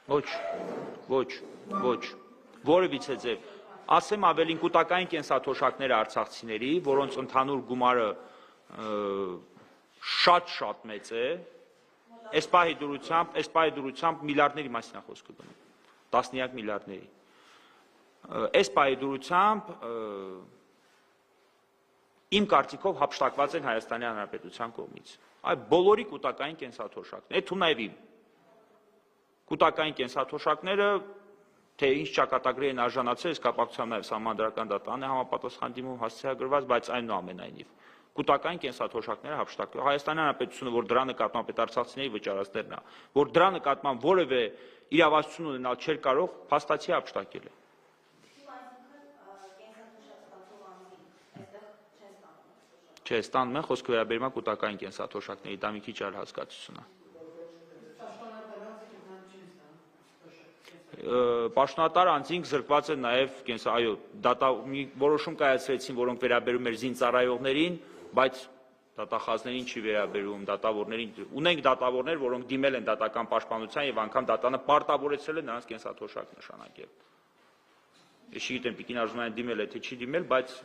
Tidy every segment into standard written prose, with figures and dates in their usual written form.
Ոչ, որևիցե ձև։ Ասեմ ավելին, կուտակային կենսաթոշակները արցախցիների, որոնց ընդհանուր գումարը շատ մեծ է, այս պահի դրությամբ միլիարդների մասին է խոսքը գնում, տասնյակ միլիարդների։ Այս պահի դրությամբ իմ կարծիքով հափշտակված են Հայաստանի Հանրապետության կողմից։ Այ բոլորի կուտակային կենսաթոշակներ, այդ թվում նաև իմ։ Կուտակային կենսաթոշակները, թե ինչ ճակատագրի են արժանացել, այս կապակցությամբ նաև Սահմանադրական դատարանը համապատասխան դիմում հասցեագրված, բայց այնուամենայնիվ կուտակային կենսաթոշակները հափշտակվել։ Հայաստանի Հանրապետությունը, որ դրա նկատմամբ այդ արցախցիների վճարածներն է, որ դրա նկատմամբ որևէ իրավասություն ունենալ չէր կարող, փաստացի հափշտակել է։ Չէ, ստանում են, խոսքը վերաբերում է կուտակային կենսաթոշակների, դա մի քիչ այլ հասկացություն է։ Պաշտոնատար անձինք զրկված են նաև մի որոշում կայացրեցին, որոնք վերաբերում էր զինծառայողներին, բայց դատախազներին չի վերաբերում, դատավորներին։ Ունենք դատավորներ, որոնք դիմել են դատական պաշտպանության եւ անգամ դատանը պարտավորեցրել է նրանց կենսաթոշակ նշանակել։ Ես չգիտեմ, Պիկին Արզումանյանը դիմել է, թե չի դիմել, բայց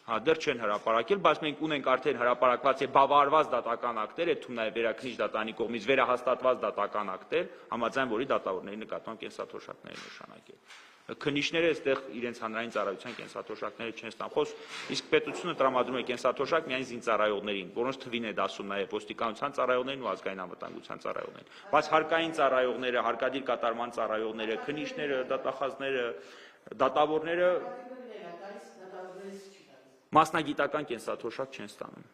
դեռ չեն հրապարակել, բայց մենք ունենք արդեն հրապարակված եւ բավարարված դատական ակտեր, այդ թվում նաեւ Վերաքննիչ դատարանի կողմից վերահաստատված դատական ակտեր, համաձայն որի դատավորների նկատմամբ կենսաթոշակներ են նշանակել։ Քննիչները այստեղ իրենց հանրային ծառայության կենսաթոշակները չեն ստանում, իսկ պետությունը տրամադրում է կենսաթոշակ միայն զինծառայողներին, որոնց թվին է դասում նաեւ ոստիկանության ծառայողներին ու ազգային անվտանգության ծառայողներին, բայց հարկային ծառայողները, հարկադիր կատարման ծառայողները, քննիչները, դատախազները, դատավորները մասնագիտական կենսաթոշակ չեն ստանում։